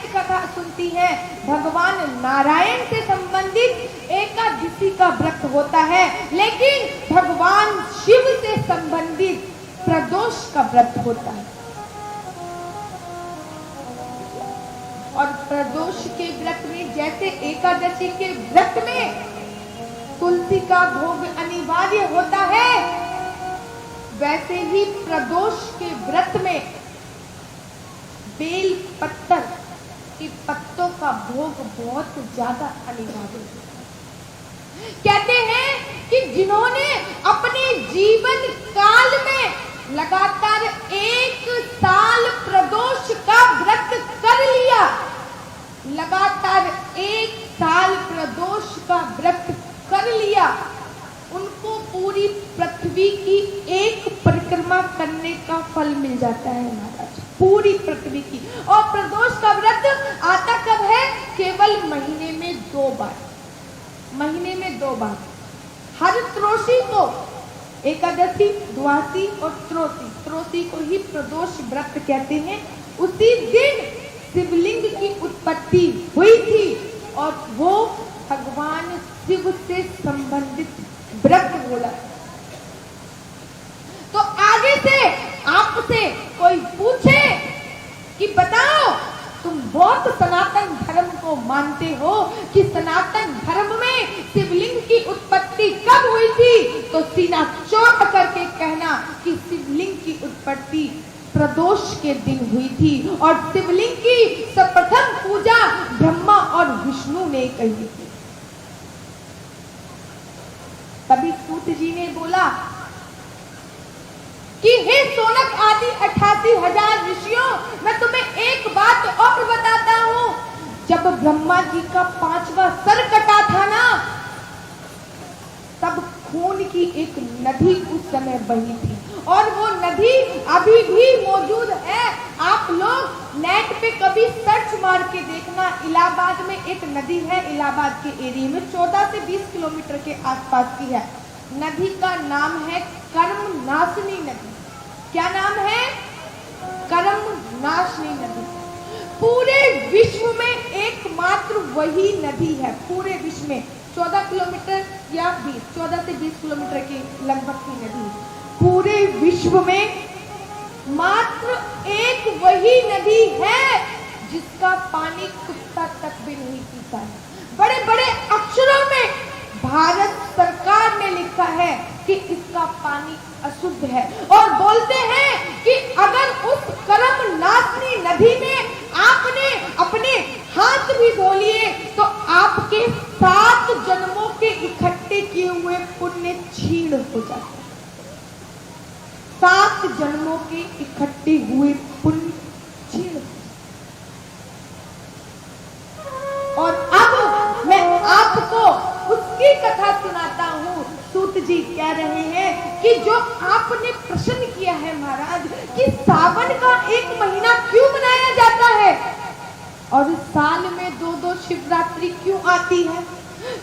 कथा सुनती हैं, भगवान नारायण से संबंधित एकादशी का व्रत होता है, लेकिन भगवान शिव से संबंधित प्रदोष का व्रत होता है। और प्रदोष के व्रत में जैसे एकादशी के व्रत में तुलसी का भोग अनिवार्य होता है, वैसे ही प्रदोष के व्रत में बेल पत्तर के पत्तों का भोग बहुत ज्यादा अनिवार्य है। कहते हैं कि जिन्होंने अपने जीवन काल में लगातार 1 साल प्रदोष का व्रत कर लिया, लगातार 1 साल प्रदोष का व्रत कर लिया, उनको पूरी पृथ्वी की एक परिक्रमा करने का फल मिल जाता है महाराज, पूरी पृथ्वी की। और प्रदोष का व्रत आता कब है? केवल महीने में 2 बार, महीने में 2 बार। हर त्रोसी को, एकादशी, द्वादशी और त्रोसी, त्रोसी को ही प्रदोष व्रत कहते हैं। उसी दिन शिवलिंग की उत्पत्ति हुई थी और वो भगवान शिव से संबंधित व्रत बोला। तो आगे से आपसे कोई पूछे कि बताओ तुम बौद्ध सनातन धर्म को मानते हो कि सनातन धर्म में शिवलिंग की उत्पत्ति कब हुई थी, तो सीना चौड़ा करके कहना कि शिवलिंग की उत्पत्ति प्रदोष के दिन हुई थी और शिवलिंग की सर्वप्रथम पूजा ब्रह्मा और विष्णु ने कही थी। तभी सूत जी ने बोला कि हे सोनक आदि 88,000 ऋषियों, मैं तुम्हें एक बात और बताता हूं। जब ब्रह्मा जी का 5वां सर कटा था ना, तब खून की एक नदी उस समय बही थी और वो नदी अभी भी मौजूद है। आप लोग नेट पे कभी सर्च मार के देखना, इलाहाबाद में एक नदी है, इलाहाबाद के एरिया में 14 से 20 किलोमीटर के आसपास की है। नदी का नाम है कर्मनाशनी नदी। क्या नाम है? कर्मनाशनी नदी। पूरे विश्व में एकमात्र वही नदी है, पूरे विश्व में 14 किलोमीटर या 14 से 20 किलोमीटर के लगभग की नदी। पूरे विश्व में मात्र एक वही नदी है जिसका पानी कुत्ता तक भी नहीं पीता है। बड़े बड़े अक्षरों में भारत सरकार ने लिखा है कि इसका पानी अशुद्ध है और बोलते हैं कि अगर उस कर्मनाशनी नदी में आपने अपने हाथ भी धो लिए तो आपके 7 जन्मों के इकट्ठे किए हुए पुण्य क्षीण हो जाते हैं। 7 जन्मों के इकट्ठे हुए पुण्य क्षीण। और अब मैं आपको उसकी कथा सुनाता हूँ। सूत जी कह रहे हैं कि जो आपने प्रश्न किया है महाराज कि सावन का 1 महीना क्यों मनाया जाता है और साल में 2-2 शिवरात्रि क्यों आती है,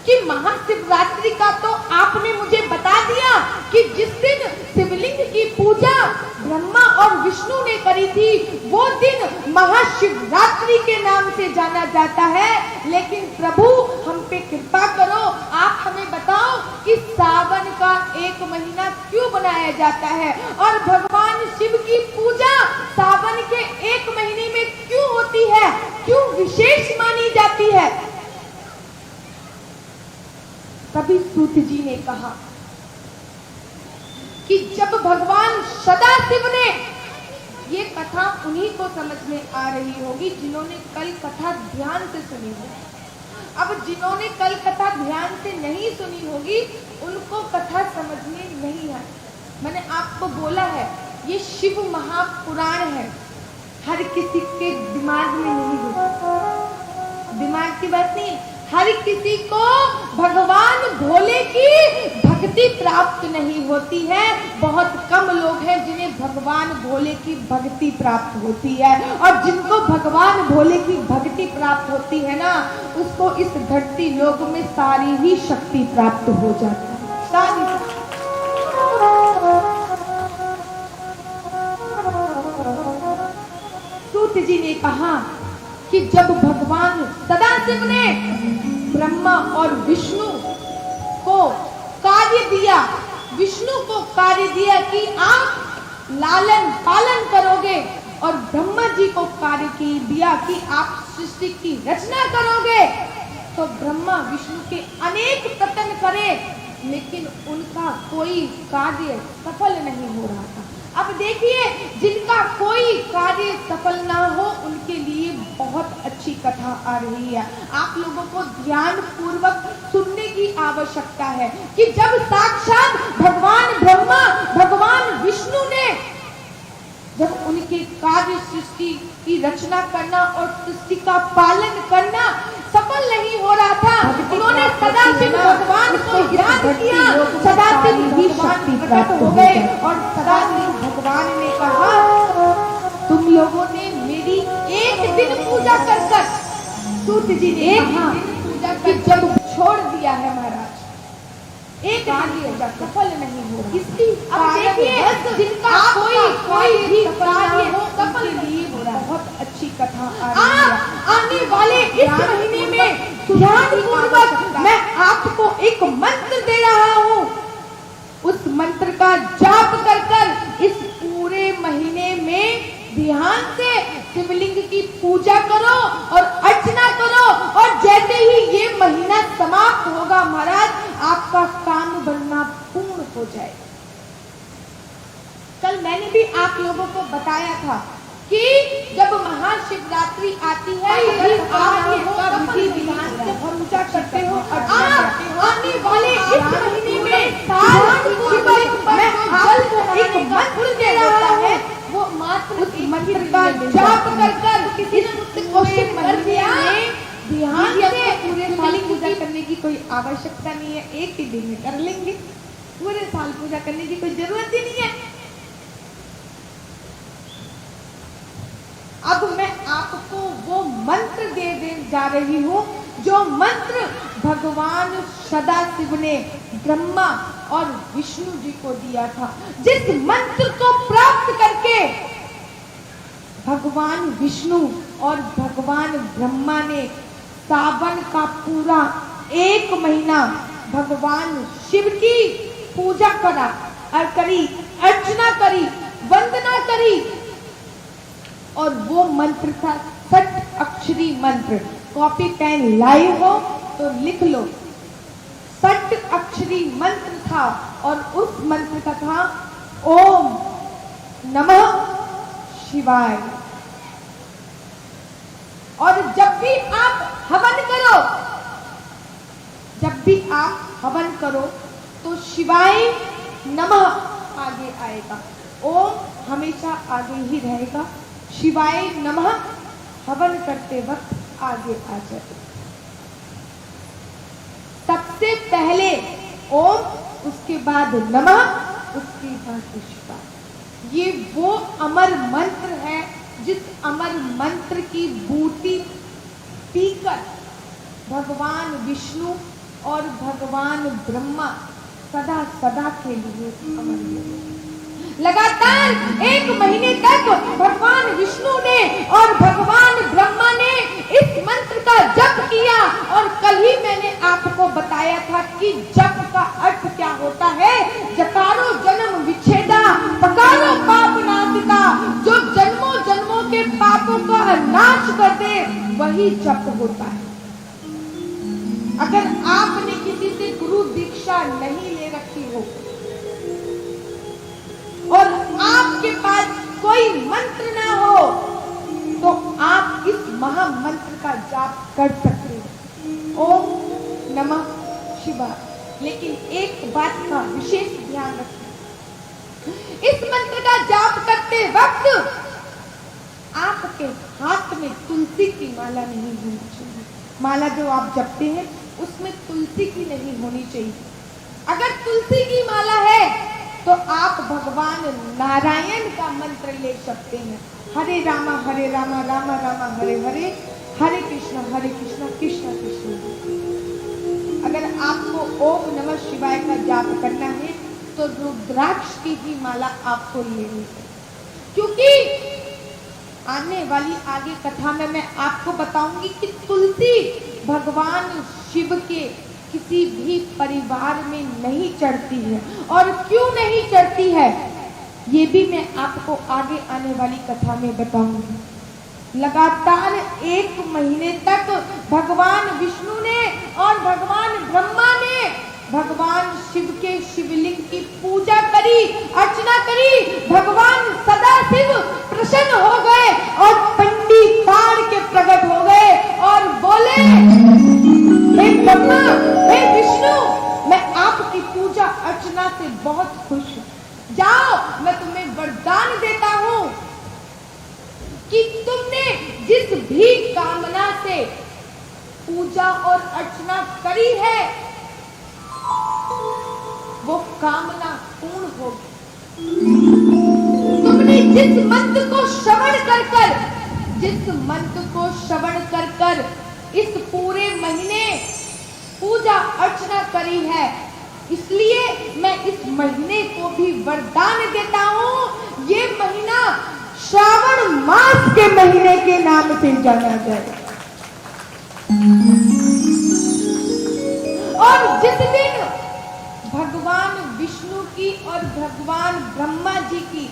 कि महाशिवरात्रि का तो आपने मुझे बता दिया कि जिस दिन शिवलिंग की पूजा ब्रह्मा और विष्णु ने करी थी वो दिन महाशिवरात्रि के नाम से जाना जाता है। लेकिन प्रभु हम पे कृपा करो, आप हमें बताओ कि सावन का 1 महीना क्यों बनाया जाता है और भगवान शिव की पूजा सावन के 1 महीने में क्यों होती है, क्यों विशेष मानी जाती है। तभी सूत जी ने कहा कि जब भगवान सदाशिव ने, ये कथा उन्हीं को समझ में आ रही होगी जिन्होंने कल कथा ध्यान से सुनी होगी। अब जिन्होंने कल कथा ध्यान से नहीं सुनी होगी उनको कथा समझ में नहीं आई। मैंने आपको बोला है ये शिव महापुराण है, हर किसी के दिमाग में नहीं होती, दिमाग की बात नहीं। हर किसी को भगवान भोले की भक्ति प्राप्त नहीं होती है। बहुत कम लोग हैं जिन्हें भगवान भोले की भक्ति प्राप्त होती है और जिनको भगवान भोले की भक्ति प्राप्त होती है ना, उसको इस धरती लोक में सारी ही शक्ति प्राप्त हो जाती है, सारी। सूत जी ने कहा कि जब भगवान सदाशिव ने ब्रह्मा और विष्णु को कार्य दिया, विष्णु को कार्य दिया कि आप लालन पालन करोगे, और ब्रह्मा जी को कार्य की दिया कि आप सृष्टि की रचना करोगे, तो ब्रह्मा विष्णु के अनेक प्रयत्न करे, लेकिन उनका कोई कार्य सफल नहीं हो रहा था। अब देखिए, जिनका कोई कार्य सफल ना हो उनके लिए बहुत अच्छी कथा आ रही है। आप लोगों को ध्यान पूर्वक सुनने की आवश्यकता है कि जब साक्षात भगवान ब्रह्मा, भगवान विष्णु ने जब उनके कार्य सृष्टि की रचना करना और सृष्टि का पालन करना सफल नहीं हो रहा था, उन्होंने सदाशिव भगवान को याद किया, सदाशिव भगवान प्रकट हो गए और सदाशिव भगवान ने कहा, तुम लोगों ने मेरी एक दिन पूजा कर सूत जी ने एक दिन पूजा कर जब छोड़ दिया है महाराज, एक कार्य सफल नहीं हो रहा। इसलिए अब देखिए, जिनका कोई भी कार्य सफल नहीं हो रहा। बहुत अच्छी कथा आ रही है। आने वाले इस महीने में ध्यान पूर्वक मैं आपको एक मंत्र दे रहा हूँ, उस मंत्र का जाप कर कर इस पूरे महीने में ध्यान से शिवलिंग की पूजा करो और अर्चना करो, और जैसे ही ये महीना समाप्त होगा महाराज, आपका काम बनना पूर्ण हो जाए। कल मैंने भी आप लोगों को बताया था कि जब महाशिवरात्रि आती है, आप विधि विधान से पूजा करते हो और आने वाले इस महीने में मैं आपको एक मंत्र दे रहा है, वो मात्र उस मंत्र का जाप कर कर किसी ने मुझसे क्वेश्चन कर दिया, ध्यान से पूरे साल पूजा करने की कोई आवश्यकता नहीं है, एक ही दिन में कर लेंगे, पूरे साल पूजा करने की कोई जरूरत ही नहीं है। अब मैं आपको वो मंत्र दे जा रही हूँ जो मंत्र भगवान सदाशिव ने ब्रह्मा और विष्णु जी को दिया था, जिस मंत्र को प्राप्त करके भगवान विष्णु और भगवान ब्रह्मा ने सावन का पूरा एक महीना भगवान शिव की पूजा करा और करी, अर्चना करी, वंदना करी, और वो मंत्र था 6 अक्षरी मंत्र। कॉपी पेन लाए हो तो लिख लो, 6 अक्षरी मंत्र था, और उस मंत्र का था ओम नमः शिवाय। और जब भी आप हवन करो, जब भी आप हवन करो तो शिवाय नमः आगे आएगा, ओम हमेशा आगे ही रहेगा, शिवाय नमः हवन करते वक्त आगे आ जाए। सबसे पहले ओम, उसके बाद नमः, उसके बाद शिवाय। ये वो अमर मंत्र है जिस अमर मंत्र की बूटी पीकर भगवान विष्णु और भगवान ब्रह्मा सदा सदा के लिए अमर हुए। लगातार एक महीने तक भगवान विष्णु ने और भगवान ब्रह्मा ने इस मंत्र का जप किया, और कल ही मैंने आपको बताया था कि जप का अर्थ क्या होता है। जकारो जन्म विच्छेदा, पकारो पाप नाशिका, जो जन्मों जन्मों के पापों का नाश कर दे वही जप होता है। अगर आपने किसी से गुरु दीक्षा नहीं ले रखी हो और आपके पास कोई मंत्र ना हो तो आप इस महामंत्र का जाप कर सकते हैं, ओम नमः शिवाय। लेकिन एक बात का विशेष ध्यान रखें, इस मंत्र का जाप करते वक्त आपके हाथ में तुलसी की माला नहीं होनी चाहिए। माला जो आप जपते हैं उसमें तुलसी की नहीं होनी चाहिए। अगर तुलसी की माला है तो आप भगवान नारायण का मंत्र ले सकते हैं, हरे रामा रामा रामा हरे हरे, हरे कृष्णा कृष्णा कृष्ण। अगर आपको ओम नमः शिवाय का जाप करना है तो रुद्राक्ष की ही माला आपको लेनी है, क्योंकि आने वाली आगे कथा में मैं आपको बताऊंगी कि तुलसी भगवान शिव के किसी भी परिवार में नहीं चढ़ती है और क्यों नहीं चढ़ती है, ये भी मैं आपको आगे आने वाली कथा में बताऊंगी। लगातार 1 महीने तक भगवान विष्णु ने और भगवान ब्रह्मा ने भगवान शिव के शिवलिंग की पूजा करी, अर्चना करी। भगवान सदाशिव प्रसन्न हो गए और पंडितार के प्रकट हो गए और बोले, हे ब्रह्मा, हे विष्णु, मैं आपकी पूजा अर्चना से बहुत खुश हूं। जाओ, मैं तुम्हें वरदान देता हूं कि तुमने जिस भी कामना से पूजा और अर्चना करी है वो कामना पूर्ण होगी। तुमने जिस मंत्र को श्रवण कर कर इस पूरे महीने पूजा अर्चना करी है, इसलिए मैं इस महीने को भी वरदान देता हूं, ये महीना श्रावण मास के महीने के नाम से जाना जाए। और जिस दिन भगवान विष्णु की और भगवान ब्रह्मा जी की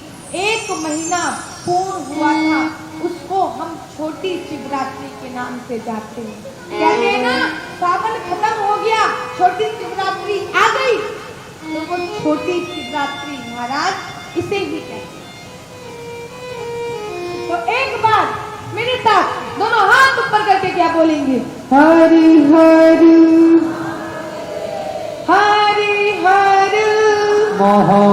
1 महीना पूर्ण हुआ था, उसको हम छोटी शिवरात्रि के नाम से जाते हैं। कहते हैं ना, सावन खत्म हो गया, छोटी शिवरात्रि आ गई, तो वो छोटी शिवरात्रि महाराज इसे ही कहते हैं। तो एक बार मेरे साथ दोनों हाथ ऊपर करके क्या बोलेंगे? हरि हरि हरि हरि महा